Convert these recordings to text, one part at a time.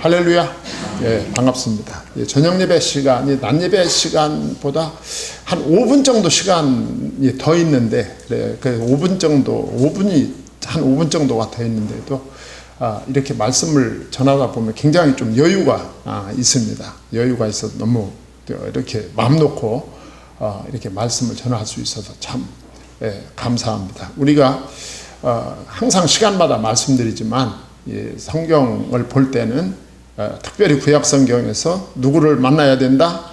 할렐루야. 예, 반갑습니다. 예, 저녁 예배 시간이 낮 예배 시간보다 한 5분 정도 시간이 더 있는데, 그래, 그 5분 정도가 더 있는데도 이렇게 말씀을 전하다 보면 굉장히 좀 여유가 있습니다. 여유가 있어서 너무 이렇게 마음 놓고 이렇게 말씀을 전할 수 있어서 참 감사합니다. 우리가 항상 시간마다 말씀드리지만 성경을 볼 때는 특별히 구약 성경에서 누구를 만나야 된다?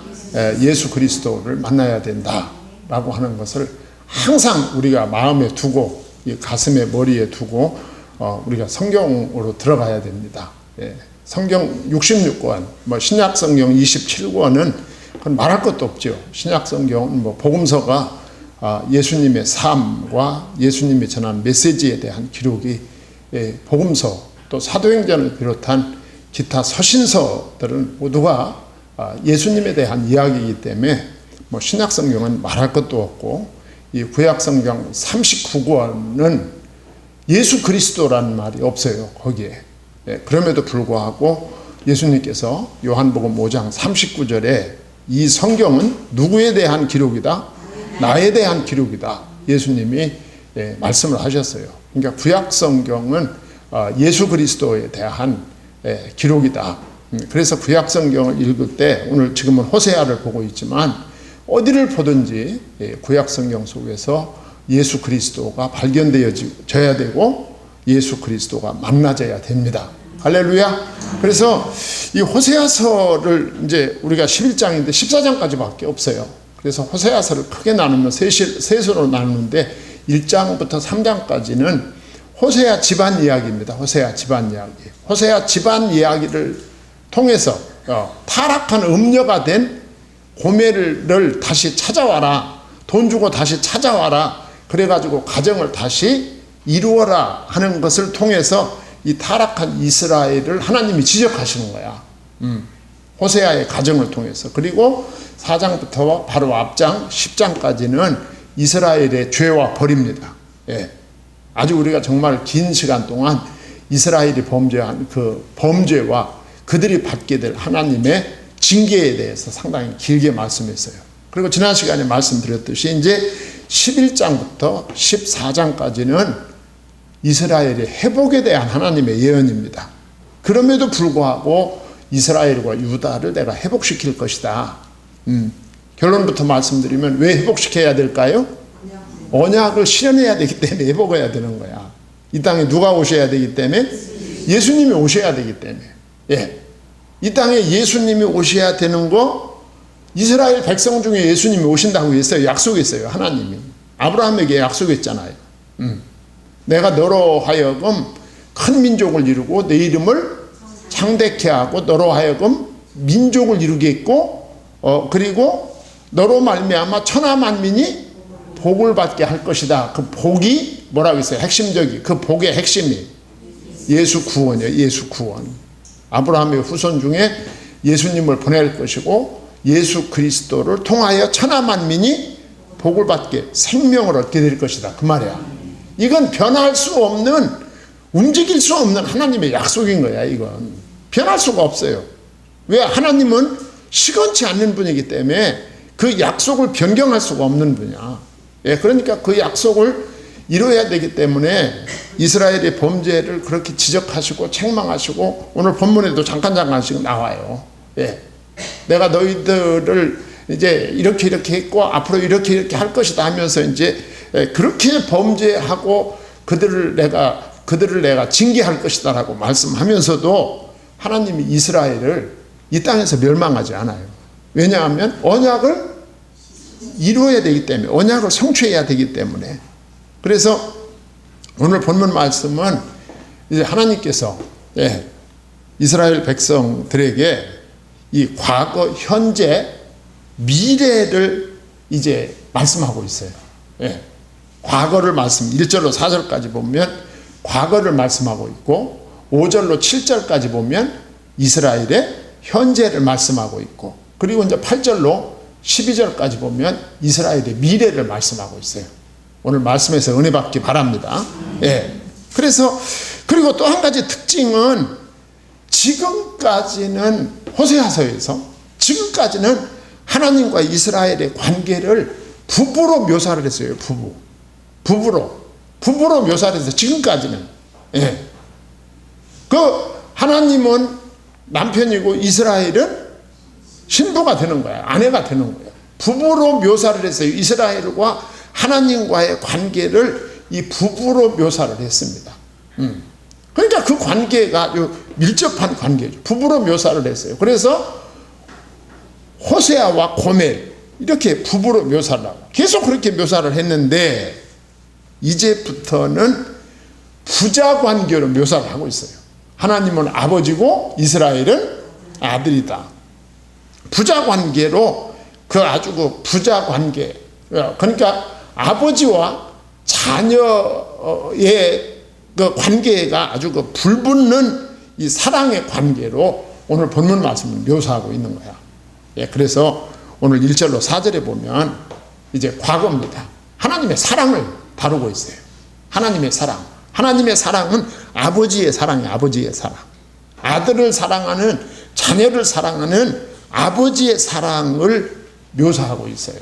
예수 그리스도를 만나야 된다라고 하는 것을 항상 우리가 마음에 두고 가슴에 머리에 두고 우리가 성경으로 들어가야 됩니다. 성경 66권, 신약 성경 27권은 그건 말할 것도 없죠. 신약 성경은 복음서가 예수님의 삶과 예수님이 전한 메시지에 대한 기록이 복음서 또 사도행전을 비롯한 기타 서신서들은 모두가 예수님에 대한 이야기이기 때문에 신약 성경은 말할 것도 없고 이 구약 성경 39권은 예수 그리스도라는 말이 없어요. 거기에. 그럼에도 불구하고 예수님께서 요한복음 5장 39절에 이 성경은 누구에 대한 기록이다? 나에 대한 기록이다. 예수님이 말씀을 하셨어요. 그러니까 구약 성경은 예수 그리스도에 대한 기록이다. 그래서 구약 성경을 읽을 때 오늘 지금은 호세아를 보고 있지만 어디를 보든지 구약 성경 속에서 예수 그리스도가 발견되어져야 되고 예수 그리스도가 만나져야 됩니다. 할렐루야. 그래서 이 호세아서를 이제 우리가 11장인데 14장까지밖에 없어요. 그래서 호세아서를 크게 나누면 셋으로 나누는데 1장부터 3장까지는 호세아 집안 이야기입니다. 호세아 집안 이야기. 호세아 집안 이야기를 통해서 타락한 음녀가 된 고멜을 다시 찾아와라. 돈 주고 다시 찾아와라. 그래가지고 가정을 다시 이루어라 하는 것을 통해서 이 타락한 이스라엘을 하나님이 지적하시는 거야. 호세아의 가정을 통해서. 그리고 4장부터 바로 앞장 10장까지는 이스라엘의 죄와 벌입니다. 아주 우리가 정말 긴 시간 동안 이스라엘이 범죄한 그 범죄와 그들이 받게 될 하나님의 징계에 대해서 상당히 길게 말씀했어요. 그리고 지난 시간에 말씀드렸듯이 이제 11장부터 14장까지는 이스라엘의 회복에 대한 하나님의 예언입니다. 그럼에도 불구하고 이스라엘과 유다를 내가 회복시킬 것이다. 결론부터 말씀드리면 왜 회복시켜야 될까요? 언약을 실현해야 되기 때문에 회복해야 되는 거야. 이 땅에 누가 오셔야 되기 때문에? 예수님이 오셔야 되기 때문에. 이 땅에 예수님이 오셔야 되는 거, 이스라엘 백성 중에 예수님이 오신다고 했어요. 약속했어요. 하나님이. 아브라함에게 약속했잖아요. 내가 너로 하여금 큰 민족을 이루고 내 이름을 창대케 하고 너로 하여금 민족을 이루겠고 그리고 너로 말미암아 천하 만민이 복을 받게 할 것이다. 그 복이 뭐라고 했어요? 핵심적이. 그 복의 핵심이 예수 구원이에요. 예수 구원. 아브라함의 후손 중에 예수님을 보낼 것이고 예수 그리스도를 통하여 천하 만민이 복을 받게 생명을 얻게 될 것이다. 그 말이야. 이건 변할 수 없는, 움직일 수 없는 하나님의 약속인 거야. 이건 변할 수가 없어요. 왜? 하나님은 시건치 않는 분이기 때문에 그 약속을 변경할 수가 없는 분이야. 그러니까 그 약속을 이루어야 되기 때문에 이스라엘의 범죄를 그렇게 지적하시고 책망하시고 오늘 본문에도 잠깐씩 나와요. 내가 너희들을 이제 이렇게 했고 앞으로 이렇게 할 것이다 하면서 이제 그렇게 범죄하고 그들을 내가 징계할 것이다라고 말씀하면서도 하나님이 이스라엘을 이 땅에서 멸망하지 않아요. 왜냐하면 언약을 이루어야 되기 때문에, 언약을 성취해야 되기 때문에. 그래서 오늘 본문 말씀은 이제 하나님께서 이스라엘 백성들에게 이 과거, 현재, 미래를 이제 말씀하고 있어요. 과거를 1절로 4절까지 보면 과거를 말씀하고 있고 5절로 7절까지 보면 이스라엘의 현재를 말씀하고 있고 그리고 이제 8절로 12절까지 보면 이스라엘의 미래를 말씀하고 있어요. 오늘 말씀에서 은혜 받기 바랍니다. 그래서 그리고 또 한 가지 특징은 지금까지는 호세아서에서 지금까지는 하나님과 이스라엘의 관계를 부부로 묘사를 했어요. 부부로 묘사를 해서 지금까지는. 예. 그 하나님은 남편이고 이스라엘은 신부가 되는 거야. 아내가 되는 거야. 부부로 묘사를 했어요. 이스라엘과 하나님과의 관계를 이 부부로 묘사를 했습니다. 그러니까 그 관계가 아주 밀접한 관계죠. 부부로 묘사를 했어요. 그래서 호세아와 고멜 이렇게 부부로 묘사를 하고 계속 그렇게 묘사를 했는데 이제부터는 부자 관계로 묘사를 하고 있어요. 하나님은 아버지고 이스라엘은 아들이다. 부자 관계로 그 아주 그 부자 관계, 그러니까 아버지와 자녀의 그 관계가 아주 그 불붙는 이 사랑의 관계로 오늘 본문 말씀을 묘사하고 있는 거야. 예, 그래서 오늘 1절로 4절에 보면 이제 과거입니다. 하나님의 사랑을 다루고 있어요. 하나님의 사랑. 하나님의 사랑은 아버지의 사랑이에요. 아버지의 사랑. 아들을 사랑하는, 자녀를 사랑하는 아버지의 사랑을 묘사하고 있어요.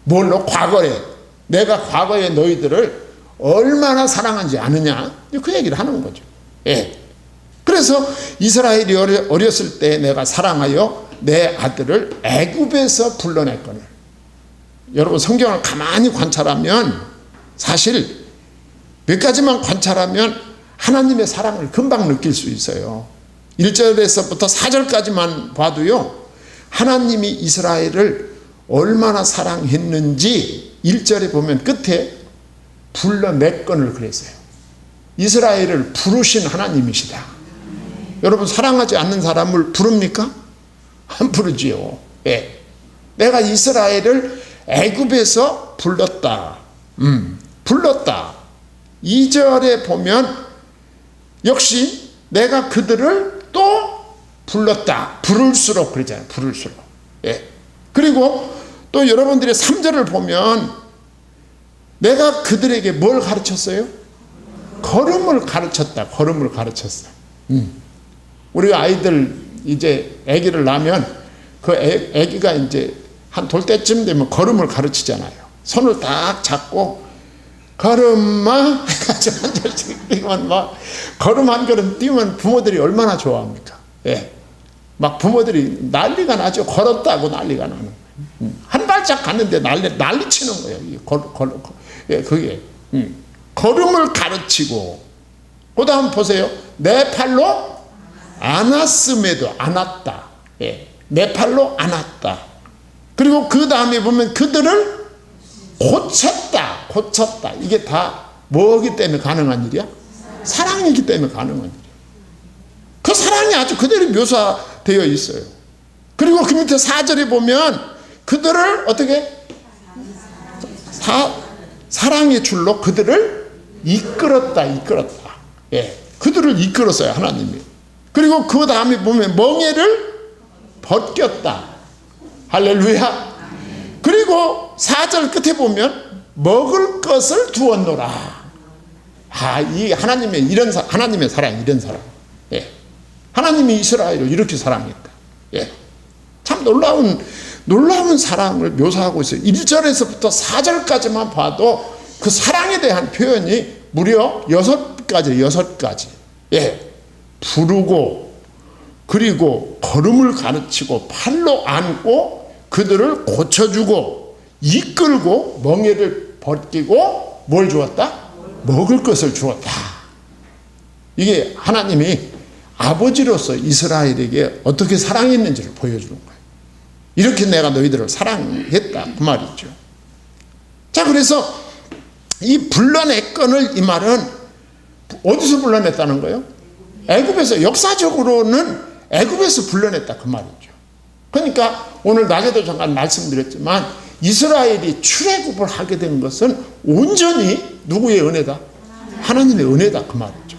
뭘로? 과거에. 내가 과거에 너희들을 얼마나 사랑한지 아느냐? 그 얘기를 하는 거죠. 예. 그래서 이스라엘이 어렸을 때 내가 사랑하여 내 아들을 애굽에서 불러냈거늘. 여러분 성경을 가만히 관찰하면 사실 몇 가지만 관찰하면 하나님의 사랑을 금방 느낄 수 있어요. 1절에서부터 4절까지만 봐도요. 하나님이 이스라엘을 얼마나 사랑했는지 1절에 보면 끝에 불러냈거늘 그랬어요. 이스라엘을 부르신 하나님이시다. 여러분 사랑하지 않는 사람을 부릅니까? 안 부르지요. 예. 내가 이스라엘을 애굽에서 불렀다. 불렀다. 2절에 보면 역시 내가 그들을 또 불렀다. 부를수록 그러잖아요. 부를수록. 예. 그리고 또 여러분들이 3절을 보면 내가 그들에게 뭘 가르쳤어요? 걸음을 가르쳤다. 걸음을 가르쳤어. 우리 아이들 이제 아기를 낳으면 그 아기가 이제 한 돌 때쯤 되면 걸음을 가르치잖아요. 손을 딱 잡고 걸음마 해가지고 한 절씩 뛰면 막 걸음 한 걸음 뛰면 부모들이 얼마나 좋아합니까? 예. 막 부모들이 난리가 나죠. 걸었다고 난리가 나는 거예요. 한 발짝 갔는데 난리 치는 거예요. 예, 그게 걸음을 가르치고 그 다음 보세요. 내 팔로 안았음에도 안았다. 예. 내 팔로 안았다. 그리고 그 다음에 보면 그들을 고쳤다. 고쳤다. 이게 다 뭐기 때문에 가능한 일이야? 사랑이기 때문에 가능한 일이야. 그 사랑이 아주 그대로 묘사되어 있어요. 그리고 그 밑에 4절에 보면 그들을 어떻게? 사랑의 줄로 그들을 이끌었다. 이끌었다. 예. 그들을 이끌었어요. 하나님이. 그리고 그 다음에 보면 멍에를 벗겼다. 할렐루야. 그리고 4절 끝에 보면 먹을 것을 두었노라. 이 하나님의 하나님의 사랑, 이런 사랑. 예. 하나님이 이스라엘을 이렇게 사랑했다. 예. 참 놀라운 사랑을 묘사하고 있어요. 1절에서부터 4절까지만 봐도 그 사랑에 대한 표현이 무려 6가지. 예. 부르고, 그리고 걸음을 가르치고, 팔로 안고, 그들을 고쳐주고, 이끌고, 멍에를 벗기고, 뭘 주었다? 먹을 것을 주었다. 이게 하나님이 아버지로서 이스라엘에게 어떻게 사랑했는지를 보여주는 거예요. 이렇게 내가 너희들을 사랑했다. 그 말이죠. 자, 그래서 이 불러냈건을 이 말은 어디서 불러냈다는 거예요? 애굽에서. 역사적으로는 애굽에서 불러냈다. 그 말이죠. 그러니까 오늘 낮에도 잠깐 말씀드렸지만 이스라엘이 출애굽을 하게 된 것은 온전히 누구의 은혜다? 하나님의 은혜다. 그 말이죠.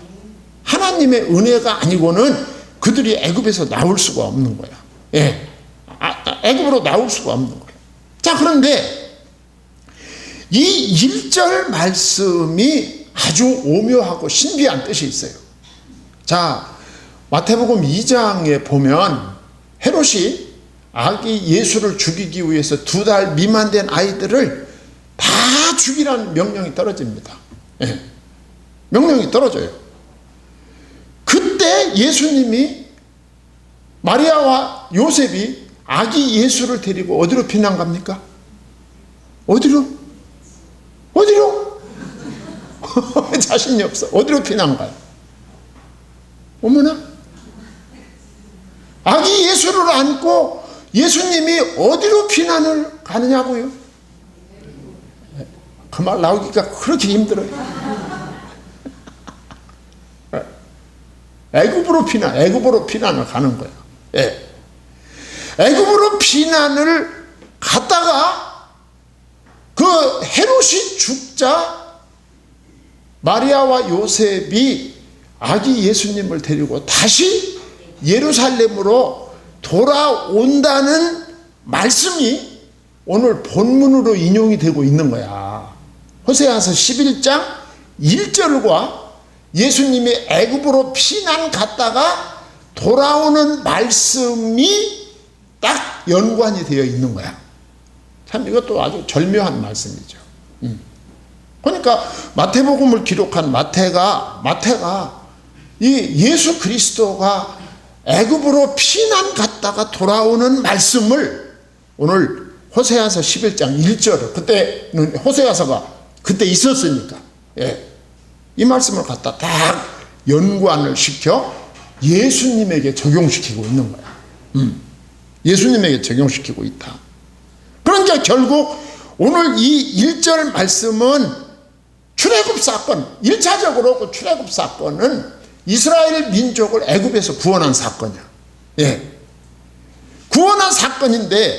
하나님의 은혜가 아니고는 그들이 애굽에서 나올 수가 없는 거야. 예. 애굽으로 나올 수가 없는 거야. 자, 그런데 이 1절 말씀이 아주 오묘하고 신비한 뜻이 있어요. 자, 마태복음 2장에 보면 헤롯이 아기 예수를 죽이기 위해서 2달 미만 된 아이들을 다 죽이라는 명령이 떨어집니다. 예. 명령이 떨어져요. 그때 예수님이 마리아와 요셉이 아기 예수를 데리고 어디로 피난 갑니까? 어디로? 자신이 없어. 어디로 피난 가요? 어머나? 아기 예수를 안고 예수님이 어디로 피난을 가느냐고요? 그 말 나오기가 그렇게 힘들어요. 애굽으로 피난을 가는 거예요. 예. 애굽으로 피난을 갔다가 그 헤롯이 죽자 마리아와 요셉이 아기 예수님을 데리고 다시 예루살렘으로 돌아온다는 말씀이 오늘 본문으로 인용이 되고 있는 거야. 호세아서 11장 1절과 예수님이 애굽으로 피난 갔다가 돌아오는 말씀이 딱 연관이 되어 있는 거야. 참 이것도 아주 절묘한 말씀이죠. 그러니까 마태복음을 기록한 마태가 이 예수 그리스도가 애굽으로 피난 갔다가 돌아오는 말씀을 오늘 호세아서 11장 1절을, 그때는 호세아서가 그때 있었으니까, 예, 이 말씀을 갖다 딱 연관을 시켜 예수님에게 적용시키고 있는 거야. 예수님에게 적용시키고 있다. 그러니까 결국 오늘 이 1절 말씀은 출애굽 사건, 1차적으로 그 출애굽 사건은 이스라엘 민족을 애굽에서 구원한 사건이야. 예. 구원한 사건인데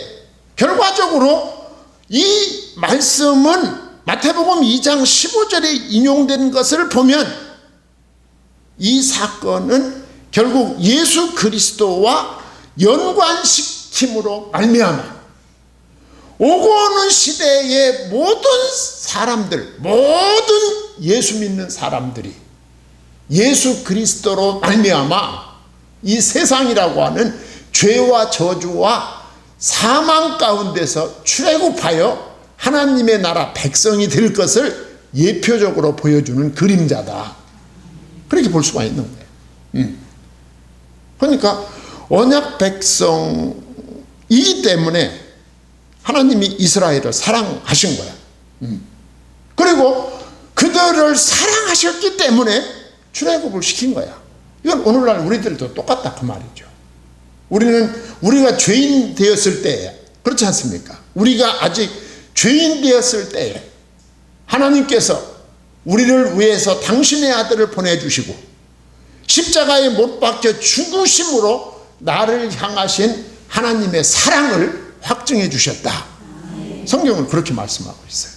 결과적으로 이 말씀은 마태복음 2장 15절에 인용된 것을 보면 이 사건은 결국 예수 그리스도와 연관시킴으로 말미암아 오고 오는 시대의 모든 사람들, 모든 예수 믿는 사람들이 예수 그리스도로 말미암아 이 세상이라고 하는 죄와 저주와 사망 가운데서 출애굽하여 하나님의 나라 백성이 될 것을 예표적으로 보여주는 그림자다. 그렇게 볼 수가 있는 거예요. 그러니까 언약 백성이기 때문에 하나님이 이스라엘을 사랑하신 거야. 그리고 그들을 사랑하셨기 때문에 출애굽을 시킨 거야. 이건 오늘날 우리들도 똑같다 그 말이죠. 우리가 죄인 되었을 때, 그렇지 않습니까? 우리가 아직 죄인 되었을 때에 하나님께서 우리를 위해서 당신의 아들을 보내주시고 십자가에 못 박혀 죽으심으로 나를 향하신 하나님의 사랑을 확증해 주셨다. 성경은 그렇게 말씀하고 있어요.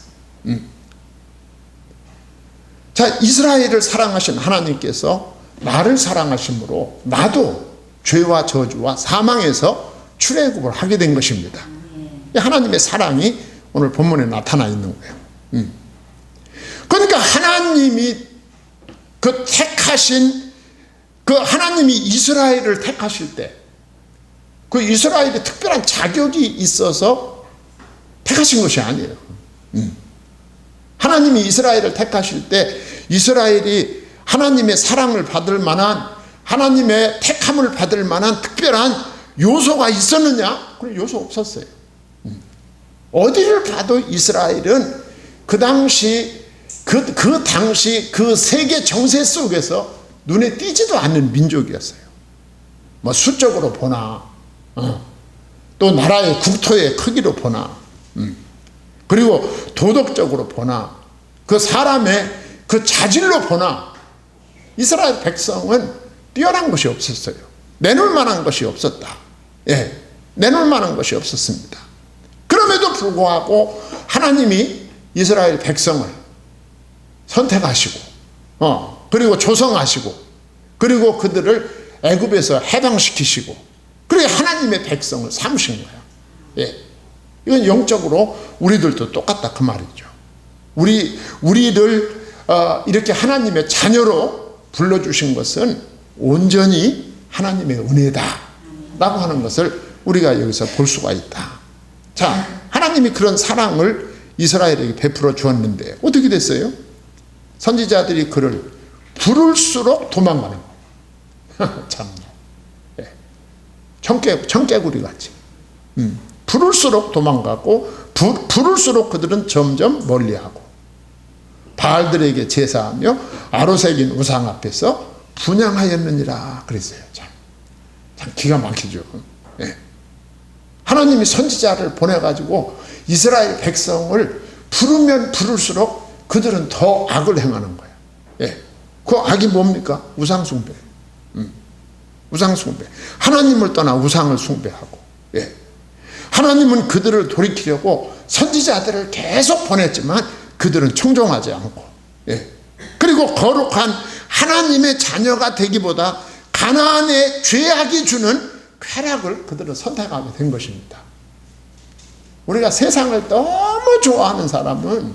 자, 이스라엘을 사랑하신 하나님께서 나를 사랑하심으로 나도 죄와 저주와 사망에서 출애굽을 하게 된 것입니다. 하나님의 사랑이 오늘 본문에 나타나 있는 거예요. 그러니까 하나님이 그 택하신, 그 하나님이 이스라엘을 택하실 때 그 이스라엘이 특별한 자격이 있어서 택하신 것이 아니에요. 하나님이 이스라엘을 택하실 때 이스라엘이 하나님의 사랑을 받을 만한, 하나님의 택함을 받을 만한 특별한 요소가 있었느냐? 그런 요소 없었어요. 어디를 봐도 이스라엘은 그 당시 그 세계 정세 속에서 눈에 띄지도 않는 민족이었어요. 뭐 수적으로 보나, 또 나라의 국토의 크기로 보나, 그리고 도덕적으로 보나, 그 사람의 그 자질로 보나, 이스라엘 백성은 뛰어난 것이 없었어요. 내놓을 만한 것이 없었다. 예, 내놓을 만한 것이 없었습니다. 그럼에도 불구하고 하나님이 이스라엘 백성을 선택하시고, 그리고 조성하시고, 그리고 그들을 애굽에서 해방시키시고, 그리고 하나님의 백성을 삼으신 거예요. 예, 이건 영적으로 우리들도 똑같다 그 말이죠. 우리를 이렇게 하나님의 자녀로 불러주신 것은 온전히 하나님의 은혜다 라고 하는 것을 우리가 여기서 볼 수가 있다. 자, 하나님이 그런 사랑을 이스라엘에게 베풀어 주었는데 어떻게 됐어요? 선지자들이 그를 부를수록 도망가는 거예요. 참나. 예. 청개구리 같이. 부를수록 도망가고 부를수록 그들은 점점 멀리하고 바알들에게 제사하며 아로새긴 우상 앞에서 분향하였느니라 그랬어요. 참 기가 막히죠. 예. 하나님이 선지자를 보내가지고 이스라엘 백성을 부르면 부를수록 그들은 더 악을 행하는 거예요. 예. 그 악이 뭡니까? 우상숭배. 우상숭배. 하나님을 떠나 우상을 숭배하고. 예. 하나님은 그들을 돌이키려고 선지자들을 계속 보냈지만 그들은 청종하지 않고. 예. 그리고 거룩한 하나님의 자녀가 되기보다 가나안의 죄악이 주는 쾌락을 그들은 선택하게 된 것입니다. 우리가 세상을 너무 좋아하는 사람은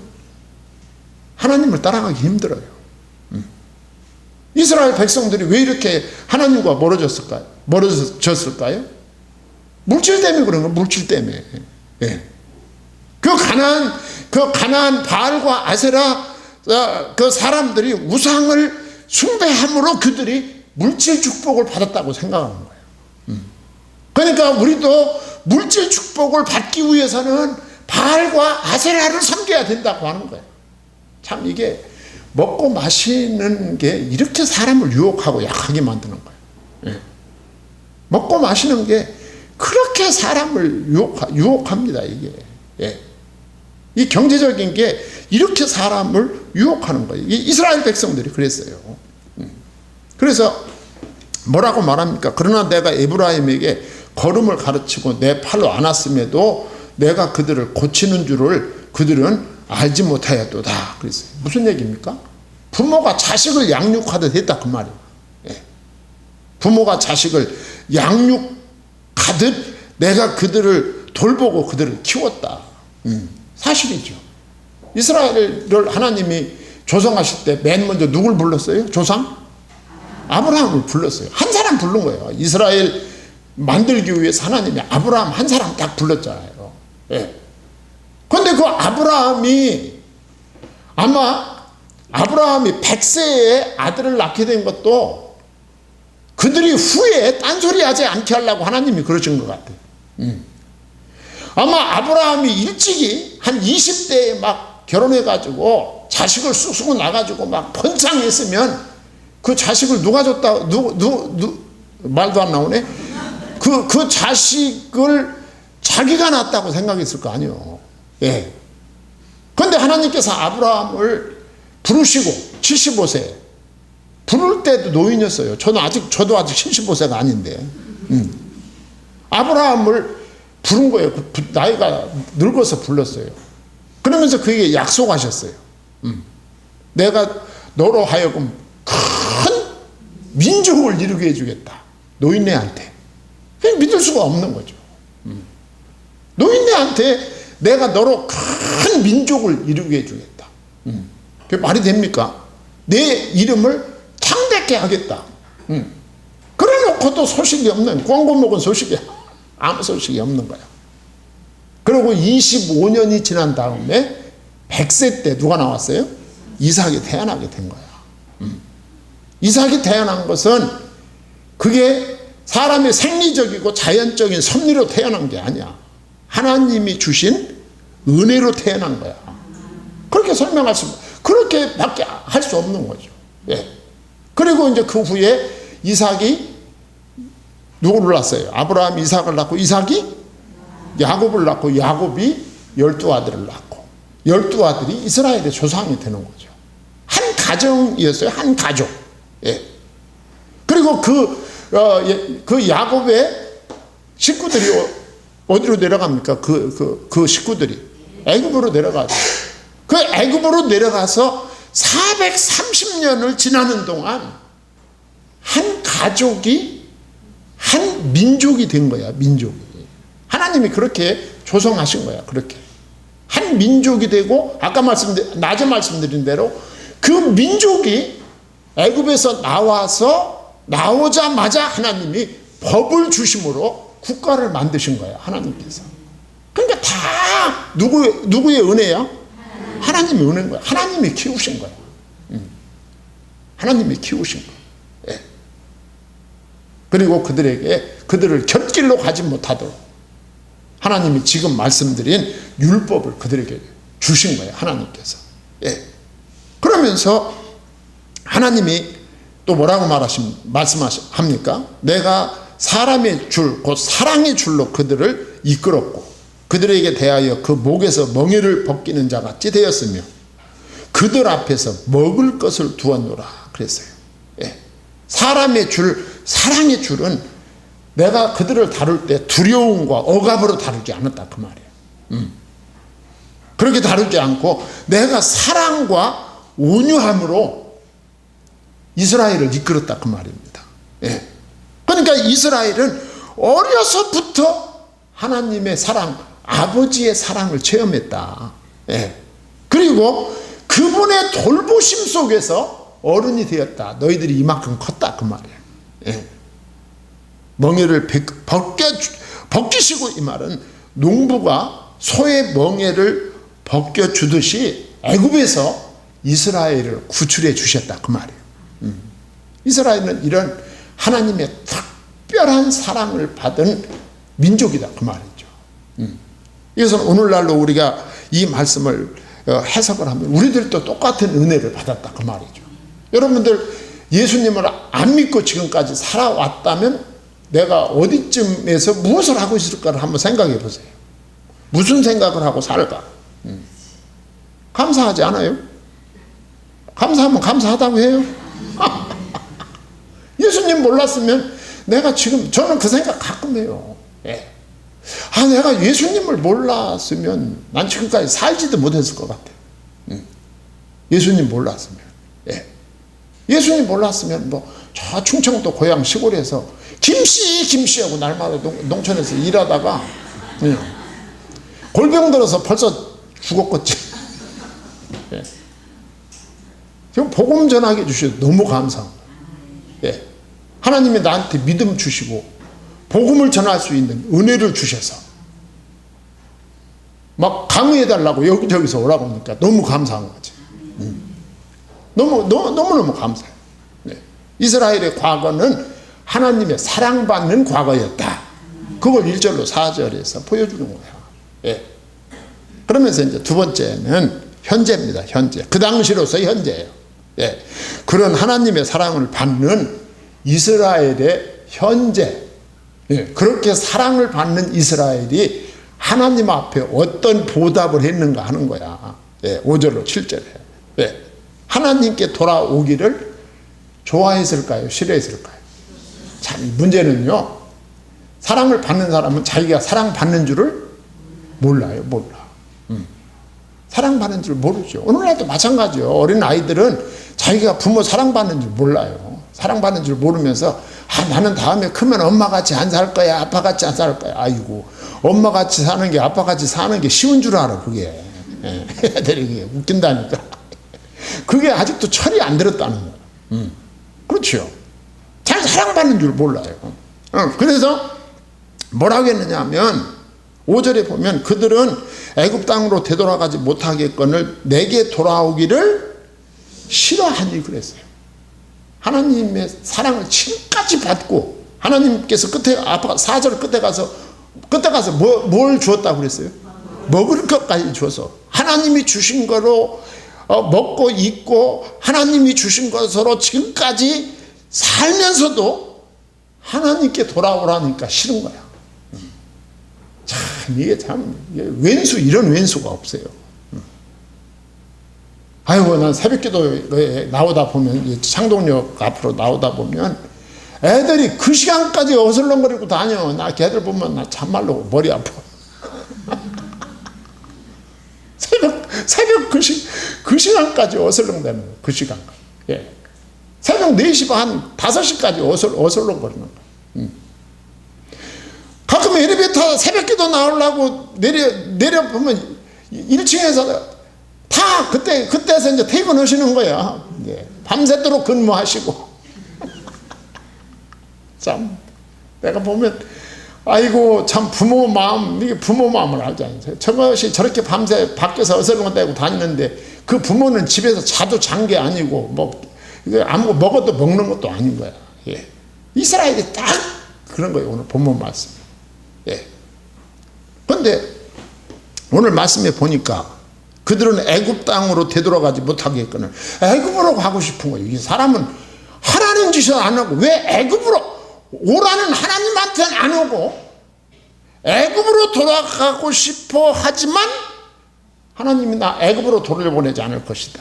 하나님을 따라가기 힘들어요. 이스라엘 백성들이 왜 이렇게 하나님과 멀어졌을까요? 물질 때문에 그런 거예요. 물질 때문에. 예. 그 가나안 바알과 아세라 그 사람들이 우상을 숭배함으로 그들이 물질 축복을 받았다고 생각하는 거예요. 그러니까 우리도 물질 축복을 받기 위해서는 바알과 아세라를 섬겨야 된다고 하는 거예요. 참 이게 먹고 마시는 게 이렇게 사람을 유혹하고 약하게 만드는 거예요. 예. 먹고 마시는 게 그렇게 사람을 유혹합니다. 이게. 예. 이 경제적인 게 이렇게 사람을 유혹하는 거예요. 이스라엘 백성들이 그랬어요. 그래서 뭐라고 말합니까? 그러나 내가 에브라임에게 걸음을 가르치고 내 팔로 안았음에도 내가 그들을 고치는 줄을 그들은 알지 못하였도다. 그랬어요. 무슨 얘기입니까? 부모가 자식을 양육하듯 했다 그 말이에요. 예. 부모가 자식을 양육하듯 내가 그들을 돌보고 그들을 키웠다. 사실이죠. 이스라엘을 하나님이 조성하실 때 맨 먼저 누굴 불렀어요? 조상? 아브라함을 불렀어요. 한 사람 부른 거예요. 이스라엘 만들기 위해서 하나님이 아브라함 한 사람 딱 불렀잖아요. 예. 그런데 그 아브라함이 아마 아브라함이 100세에 아들을 낳게 된 것도 그들이 후에 딴소리 하지 않게 하려고 하나님이 그러신 것 같아요. 아마 아브라함이 일찍이 한 20대에 막 결혼해가지고 자식을 쑥쑥 나가지고 막 번창했으면 그 자식을 누가 줬다, 말도 안 나오네? 그 자식을 자기가 낳았다고 생각했을 거 아니에요. 예. 그런데 하나님께서 아브라함을 부르시고 75세. 부를 때도 노인이었어요. 저도 아직 75세가 아닌데. 아브라함을 부른 거예요. 나이가 늙어서 불렀어요. 그러면서 그에게 약속하셨어요. 내가 너로 하여금 큰 민족을 이루게 해주겠다. 노인네한테. 그냥 믿을 수가 없는 거죠. 노인네한테 내가 너로 큰 민족을 이루게 해주겠다. 그게 말이 됩니까? 내 이름을 창대케 하겠다. 그래 놓고도 소식이 없는, 광고 먹은 소식이 아무 소식이 없는 거야. 그리고 25년이 지난 다음에 100세 때 누가 나왔어요? 이삭이 태어나게 된 거야. 이삭이 태어난 것은 그게 사람의 생리적이고 자연적인 섭리로 태어난 게 아니야. 하나님이 주신 은혜로 태어난 거야. 그렇게 설명할 수, 그렇게밖에 할 수 없는 거죠. 예. 그리고 이제 그 후에 이삭이 누구를 낳았어요? 아브라함이 이삭을 낳고 이삭이 야곱을 낳고 야곱이 12아들을 낳고 12아들이 이스라엘의 조상이 되는 거죠. 한 가정이었어요. 한 가족. 예. 그리고 그 야곱의 식구들이 어디로 내려갑니까? 그 식구들이 애굽으로 내려가죠. 그 애굽으로 내려가서 430년을 지나는 동안 한 가족이 한 민족이 된 거야. 민족이. 하나님이 그렇게 조성하신 거야. 그렇게 한 민족이 되고 아까 낮에 말씀드린 대로 그 민족이 애굽에서 나와서 나오자마자 하나님이 법을 주심으로 국가를 만드신 거예요. 하나님께서. 그러니까 다 누구의 은혜야? 하나님의 은혜인 거야. 하나님이 키우신 거야. 하나님이 키우신 거야. 예. 그리고 그들을 곁길로 가지 못하도록 하나님이 지금 말씀드린 율법을 그들에게 주신 거예요. 하나님께서. 예. 그러면서 하나님이 또 뭐라고 말씀합니까? 내가 사람의 줄, 곧 사랑의 줄로 그들을 이끌었고 그들에게 대하여 그 목에서 멍에를 벗기는 자같이 되었으며 그들 앞에서 먹을 것을 두었노라 그랬어요. 예. 사람의 줄, 사랑의 줄은 내가 그들을 다룰 때 두려움과 억압으로 다루지 않았다 그 말이에요. 그렇게 다루지 않고 내가 사랑과 온유함으로 이스라엘을 이끌었다 그 말입니다. 예. 그러니까 이스라엘은 어려서부터 하나님의 사랑, 아버지의 사랑을 체험했다. 예. 그리고 그분의 돌보심 속에서 어른이 되었다. 너희들이 이만큼 컸다 그 말이에요. 예. 멍에를 벗기시고, 이 말은 농부가 소의 멍에를 벗겨주듯이 애굽에서 이스라엘을 구출해 주셨다 그 말이에요. 이스라엘은 이런 하나님의 특별한 사랑을 받은 민족이다 그 말이죠. 그래서 오늘날로 우리가 이 말씀을 해석을 하면 우리들도 똑같은 은혜를 받았다 그 말이죠. 여러분들 예수님을 안 믿고 지금까지 살아왔다면 내가 어디쯤에서 무엇을 하고 있을까를 한번 생각해 보세요. 무슨 생각을 하고 살까? 감사하지 않아요? 감사하면 감사하다고 해요? 예수님 몰랐으면 내가 지금, 저는 그 생각 가끔 해요. 예. 내가 예수님을 몰랐으면 난 지금까지 살지도 못했을 것 같아. 예수님 몰랐으면. 예. 예수님 몰랐으면 저 충청도 고향 시골에서 김씨 하고 날마다 농촌에서 일하다가 골병 들어서 벌써 죽었겠지. 예. 지금 복음 전하게 해주셔서 너무 감사합니다. 예. 하나님이 나한테 믿음 주시고 복음을 전할 수 있는 은혜를 주셔서 막 강의해달라고 여기저기서 오라고 하니까 너무 감사한 거지. 너무너무 감사해요. 네. 이스라엘의 과거는 하나님의 사랑받는 과거였다. 그걸 1절로 4절에서 보여주는 거예요. 예. 그러면서 이제 두 번째는 현재입니다. 현재. 그 당시로서 현재예요. 예. 그런 하나님의 사랑을 받는 이스라엘의 현재. 예. 그렇게 사랑을 받는 이스라엘이 하나님 앞에 어떤 보답을 했는가 하는 거야. 예. 5절로 7절에. 예. 하나님께 돌아오기를 좋아했을까요? 싫어했을까요? 참, 문제는요, 사랑을 받는 사람은 자기가 사랑받는 줄을 몰라요. 몰라. 사랑받는 줄 모르죠. 오늘날도 마찬가지요. 어린 아이들은 자기가 부모 사랑받는 줄 몰라요. 사랑받는 줄 모르면서 나는 다음에 크면 엄마같이 안 살 거야, 아빠같이 안 살 거야. 아이고, 엄마같이 사는 게 아빠같이 사는 게 쉬운 줄 알아. 그게. 예. 애들이 그게 웃긴다니까. 그게 아직도 철이 안 들었다는 거야. 그렇죠. 잘 사랑받는 줄 몰라요. 그래서 뭐라고 했느냐 하면 5절에 보면 그들은 애굽 땅으로 되돌아가지 못하겠거늘 내게 돌아오기를 싫어하니 그랬어요. 하나님의 사랑을 지금까지 받고 하나님께서 끝에 4절 끝에 가서 뭘 주었다고 그랬어요? 먹을 것까지 줘서 하나님이 주신 거로 먹고 있고 하나님이 주신 것으로 지금까지 살면서도 하나님께 돌아오라니까 싫은 거야. 참, 이게 참, 왼수, 이런 왼수가 없어요. 아이고, 난 새벽 기도에 나오다 보면, 창동역 앞으로 나오다 보면, 애들이 그 시간까지 어슬렁거리고 다녀. 나 걔들 보면 나 참말로 머리 아파. 새벽 그 시간까지 어슬렁대는 거예요. 그 시간까지. 예. 새벽 4시 반, 5시까지 어슬렁거리는 거예요. 가끔 엘리베이터 새벽 기도 나오려고 내려보면 1층에서 다 그때서 이제 퇴근하시는 거야. 예. 밤새도록 근무하시고. 참 내가 보면 아이고 참 부모 마음, 이게 부모 마음을 알지 않으세요? 저것이 저렇게 밤새 밖에서 어슬렁대고 다니는데 그 부모는 집에서 자도 잔 게 아니고 뭐 이거 아무 먹어도 먹는 것도 아닌 거야. 예. 이스라엘이 딱 그런 거예요. 오늘 본문 말씀. 예. 그런데 오늘 말씀에 보니까 그들은 애굽 땅으로 되돌아가지 못하겠거늘 애굽으로 가고 싶은 거예요. 이 사람은 하나님 짓을 안 하고 왜 애굽으로 오라는 하나님한테는 안 오고 애굽으로 돌아가고 싶어 하지만 하나님이 나 애굽으로 돌려보내지 않을 것이다.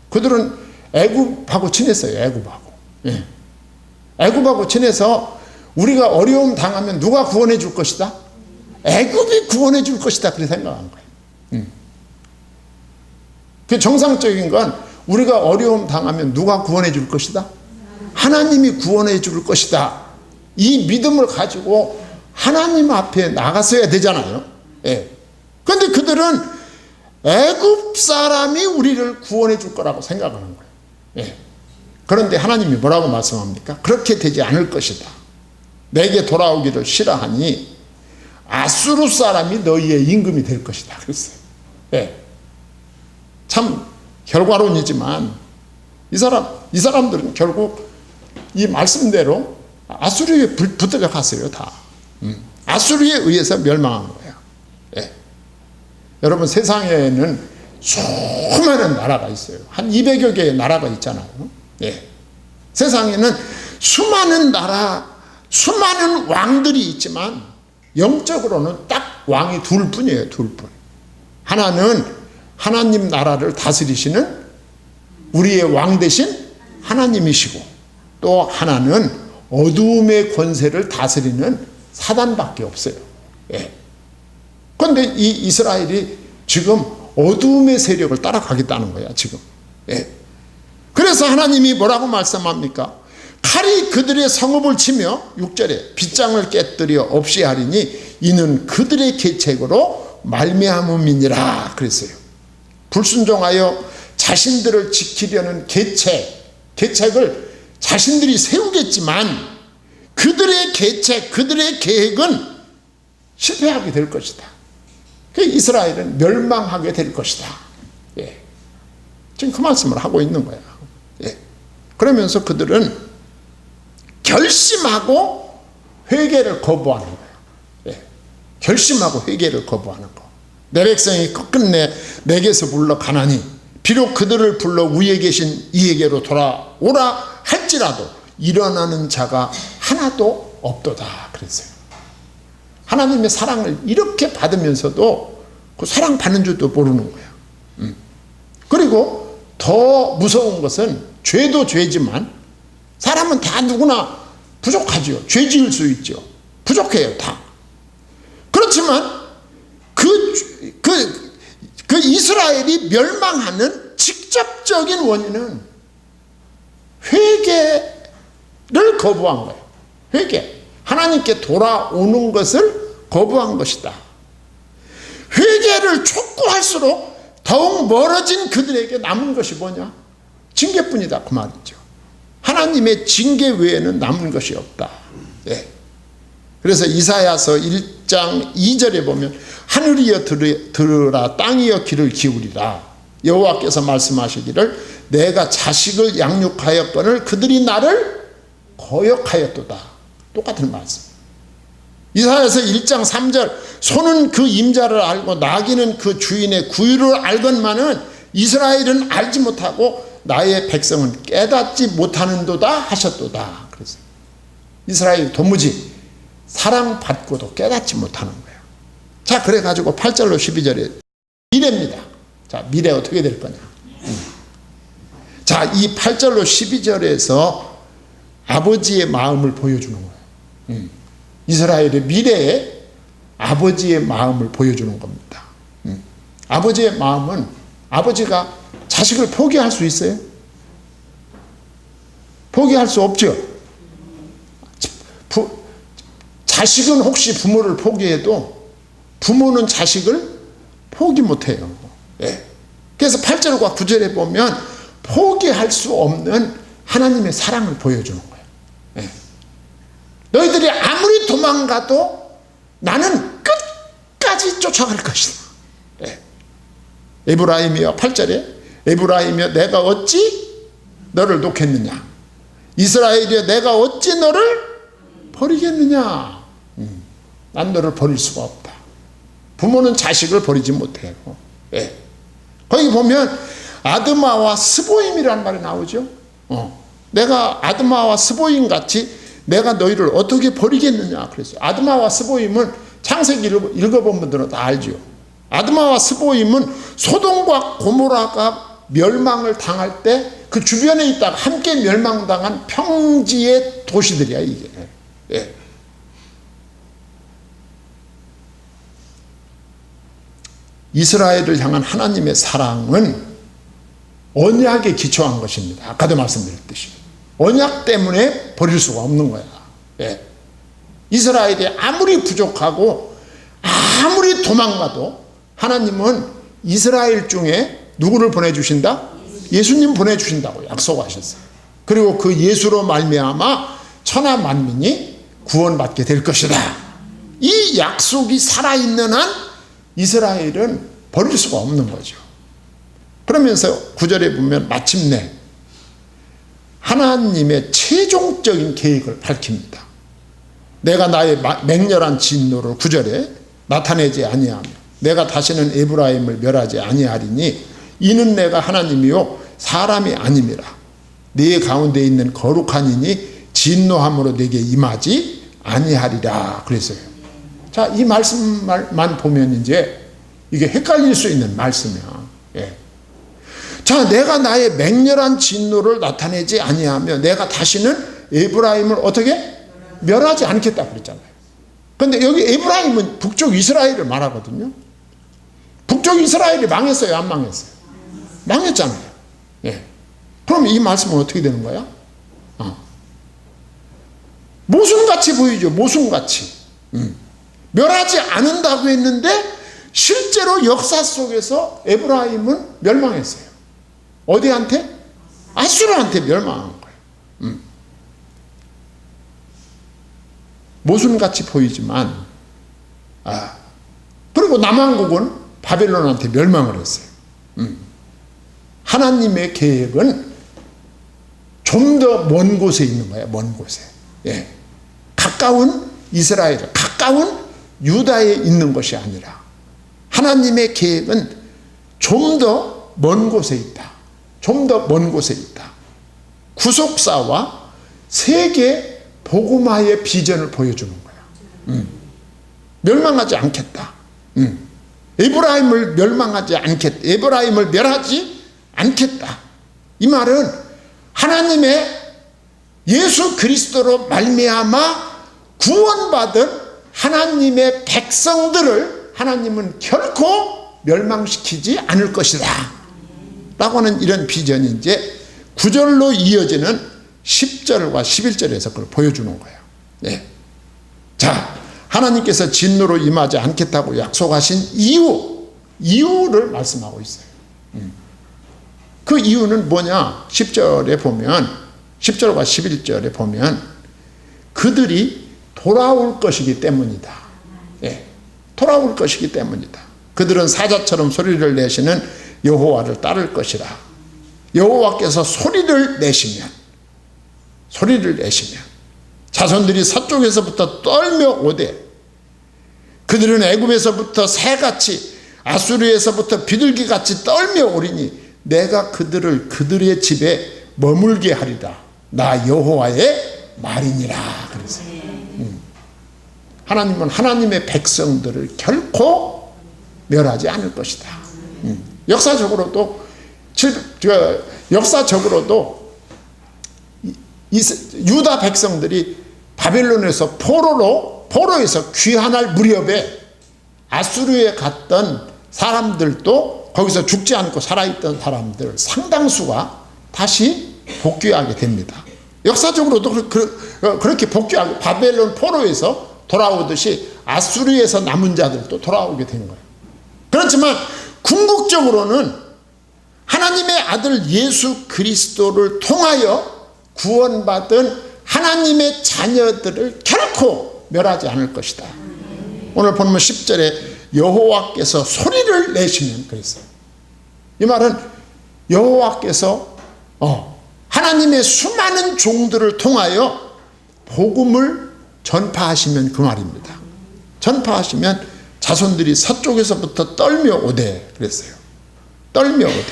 그들은 애굽하고 친했어요. 애굽하고. 예. 애굽하고 친해서 우리가 어려움 당하면 누가 구원해 줄 것이다? 애굽이 구원해 줄 것이다. 그렇게 생각한 거예요. 그 정상적인 건 우리가 어려움 당하면 누가 구원해 줄 것이다? 하나님이 구원해 줄 것이다. 이 믿음을 가지고 하나님 앞에 나갔어야 되잖아요. 예. 그런데 그들은 애굽 사람이 우리를 구원해 줄 거라고 생각하는 거예요. 예. 그런데 하나님이 뭐라고 말씀합니까? 그렇게 되지 않을 것이다. 내게 돌아오기를 싫어하니 아수르 사람이 너희의 임금이 될 것이다. 그랬어요. 예. 참 결과론이지만 이 사람들은 결국 이 말씀대로 아수르에 붙들려 갔어요. 다. 아수르에 의해서 멸망한 거예요. 예. 여러분 세상에는 수많은 나라가 있어요. 한 200여 개의 나라가 있잖아요. 예. 세상에는 수많은 나라, 수많은 왕들이 있지만 영적으로는 딱 왕이 둘 뿐이에요. 둘 뿐. 하나는 하나님 나라를 다스리시는 우리의 왕 대신 하나님이시고 또 하나는 어두움의 권세를 다스리는 사단밖에 없어요. 예. 그런데 이 이스라엘이 지금 어두움의 세력을 따라가겠다는 거야 지금. 예. 그래서 하나님이 뭐라고 말씀합니까? 칼이 그들의 성읍을 치며 6절에 빗장을 깨뜨려 없이 하리니 이는 그들의 계책으로 말미암음이니라 그랬어요. 불순종하여 자신들을 지키려는 계책을 자신들이 세우겠지만 그들의 계책, 그들의 계획은 실패하게 될 것이다. 이스라엘은 멸망하게 될 것이다. 예. 지금 그 말씀을 하고 있는 거야. 예. 그러면서 그들은 결심하고 회개를 거부하는 거야. 예. 결심하고 회개를 거부하는 거. 내 백성이 끝끝내 내게서 물러가나니 비록 그들을 불러 위에 계신 이에게로 돌아오라 할지라도 일어나는 자가 하나도 없도다 그랬어요. 하나님의 사랑을 이렇게 받으면서도 그 사랑 받는 줄도 모르는 거야. 그리고 더 무서운 것은 죄도 죄지만 사람은 다 누구나 부족하죠. 죄 지을 수 있죠. 부족해요 다. 그렇지만 그 이스라엘이 멸망하는 직접적인 원인은 회개를 거부한 거예요. 회개. 하나님께 돌아오는 것을 거부한 것이다. 회개를 촉구할수록 더욱 멀어진 그들에게 남은 것이 뭐냐? 징계뿐이다 그 말이죠. 하나님의 징계 외에는 남은 것이 없다. 네. 그래서 이사야서 1장 2절에 보면 하늘이여 들으라 땅이여 귀를 기울이라 여호와께서 말씀하시기를 내가 자식을 양육하였거늘 그들이 나를 거역하였도다. 똑같은 말씀. 이사야서 1장 3절 소는 그 임자를 알고 나귀는 그 주인의 구유를 알건만은 이스라엘은 알지 못하고 나의 백성은 깨닫지 못하는도다 하셨도다. 그래서 이스라엘 도무지 사랑받고도 깨닫지 못하는 거예요. 자, 그래가지고 8절로 12절에 미래입니다. 자, 미래 어떻게 될 거냐. 자, 이 8절로 12절에서 아버지의 마음을 보여주는 거예요. 이스라엘의 미래에 아버지의 마음을 보여주는 겁니다. 아버지의 마음은 아버지가 자식을 포기할 수 있어요? 포기할 수 없죠. 자식은 혹시 부모를 포기해도 부모는 자식을 포기 못해요. 예. 그래서 8절과 9절에 보면 포기할 수 없는 하나님의 사랑을 보여주는 거예요. 너희들이 아무리 도망가도 나는 끝까지 쫓아갈 것이다. 에브라임이여 8절에 에브라임이여 내가 어찌 너를 놓겠느냐, 이스라엘이여 내가 어찌 너를 버리겠느냐. 난 너를 버릴 수가 없다. 부모는 자식을 버리지 못해요. 거기 보면 아드마와 스보임이라는 말이 나오죠. 내가 아드마와 스보임 같이 내가 너희를 어떻게 버리겠느냐 그랬어요. 아드마와 스보임은 창세기 읽어본 분들은 다 알죠. 아드마와 스보임은 소돔과 고모라가 멸망을 당할 때 그 주변에 있다가 함께 멸망당한 평지의 도시들이야 이게. 이스라엘을 향한 하나님의 사랑은 언약에 기초한 것입니다. 아까도 말씀드렸듯이 언약 때문에 버릴 수가 없는 거야. 이스라엘이 아무리 부족하고 아무리 도망가도 하나님은 이스라엘 중에 누구를 보내주신다? 예수님 보내주신다고 약속하셨어요. 그리고 그 예수로 말미암아 천하 만민이 구원받게 될 것이다. 이 약속이 살아있는 한 이스라엘은 버릴 수가 없는 거죠. 그러면서 9절에 보면 마침내 하나님의 최종적인 계획을 밝힙니다. 내가 나의 맹렬한 진노를 9절에 나타내지 아니하며 내가 다시는 에브라임을 멸하지 아니하리니 이는 내가 하나님이요 사람이 아님이라. 네 가운데 있는 거룩한 이니 진노함으로 내게 임하지 아니하리라 그랬어요. 자, 이 말씀만 보면 이제 이게 헷갈릴 수 있는 말씀이야. 자, 내가 나의 맹렬한 진노를 나타내지 아니하며 내가 다시는 에브라임을 어떻게 멸하지 않겠다 그랬잖아요. 그런데 여기 에브라임은 북쪽 이스라엘을 말하거든요. 북쪽 이스라엘이 망했어요, 안 망했어요? 망했잖아요. 그럼 이 말씀은 어떻게 되는 거야? 모순같이 보이죠. 모순같이. 멸하지 않는다고 했는데 실제로 역사 속에서 에브라임은 멸망했어요. 어디한테? 아수르한테 멸망한 거예요. 모순같이 보이지만 그리고 남왕국은 바벨론한테 멸망을 했어요. 하나님의 계획은 좀 더 먼 곳에 있는 거예요. 먼 곳에. 가까운 이스라엘, 가까운 유다에 있는 것이 아니라 하나님의 계획은 좀 더 먼 곳에 있다. 좀 더 먼 곳에 있다. 구속사와 세계 복음화의 비전을 보여주는 거야. 멸망하지 않겠다. 에브라임을 에브라임을 멸하지 않겠다. 이 말은 하나님의 예수 그리스도로 말미암아 구원받은 하나님의 백성들을 하나님은 결코 멸망시키지 않을 것이다 라고 하는 이런 비전이 이제 9절로 이어지는 10절과 11절에서 그걸 보여주는 거예요. 자, 하나님께서 진노로 임하지 않겠다고 약속하신 이유를 말씀하고 있어요. 그 이유는 뭐냐? 10절에 보면 10절과 11절에 보면 그들이 돌아올 것이기 때문이다. 돌아올 것이기 때문이다. 그들은 사자처럼 소리를 내시는 여호와를 따를 것이라. 여호와께서 소리를 내시면 자손들이 서쪽에서부터 떨며 오되 그들은 애굽에서부터 새같이 아수르에서부터 비둘기같이 떨며 오리니 내가 그들을 그들의 집에 머물게 하리라. 나 여호와의 말이니라. 그랬어요. 하나님은 하나님의 백성들을 결코 멸하지 않을 것이다. 역사적으로도 유다 백성들이 바벨론에서 포로에서 귀환할 무렵에 아수르에 갔던 사람들도 거기서 죽지 않고 살아있던 사람들 상당수가 다시 복귀하게 됩니다. 역사적으로도 그렇게 복귀하고 바벨론 포로에서 돌아오듯이 아수르에서 남은 자들도 돌아오게 된 거예요. 그렇지만 궁극적으로는 하나님의 아들 예수 그리스도를 통하여 구원받은 하나님의 자녀들을 결코 멸하지 않을 것이다. 오늘 본문 10절에 여호와께서 소리를 내시면 그랬어요. 이 말은 여호와께서 하나님의 수많은 종들을 통하여 복음을 전파하시면 그 말입니다. 전파하시면 자손들이 서쪽에서부터 떨며 오되 그랬어요. 떨며 오되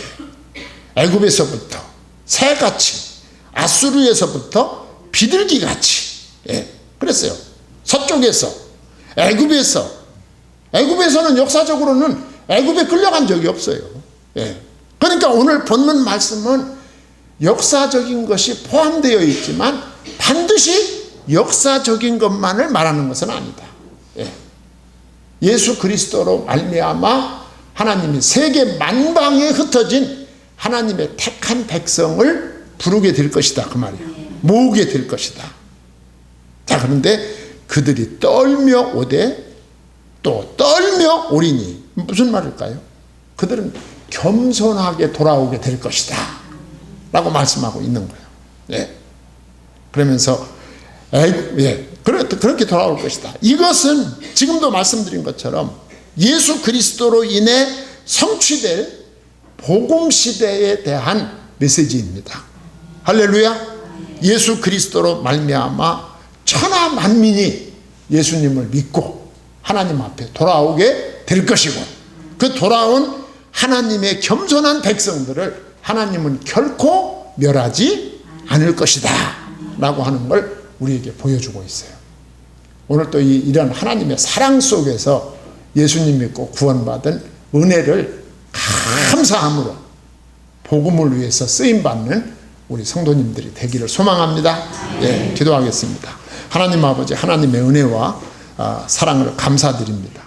애굽에서부터 새같이 아수르에서부터 비둘기같이 그랬어요. 서쪽에서 애굽에서는 역사적으로는 애굽에 끌려간 적이 없어요. 그러니까 오늘 본문 말씀은 역사적인 것이 포함되어 있지만 반드시 역사적인 것만을 말하는 것은 아니다. 예수 그리스도로 말미암아 하나님이 세계 만방에 흩어진 하나님의 택한 백성을 부르게 될 것이다 그 말이에요. 모으게 될 것이다. 자, 그런데 그들이 떨며 오되 또 떨며 오리니 무슨 말일까요? 그들은 겸손하게 돌아오게 될 것이다 라고 말씀하고 있는 거예요. 그러면서 그렇게 돌아올 것이다. 이것은 지금도 말씀드린 것처럼 예수 그리스도로 인해 성취될 복음 시대에 대한 메시지입니다. 할렐루야. 예수 그리스도로 말미암아 천하 만민이 예수님을 믿고 하나님 앞에 돌아오게 될 것이고 그 돌아온 하나님의 겸손한 백성들을 하나님은 결코 멸하지 않을 것이다 라고 하는 걸 우리에게 보여주고 있어요. 오늘 또 이런 하나님의 사랑 속에서 예수님 믿고 구원받은 은혜를 감사함으로 복음을 위해서 쓰임받는 우리 성도님들이 되기를 소망합니다. 기도하겠습니다. 하나님 아버지, 하나님의 은혜와 사랑을 감사드립니다.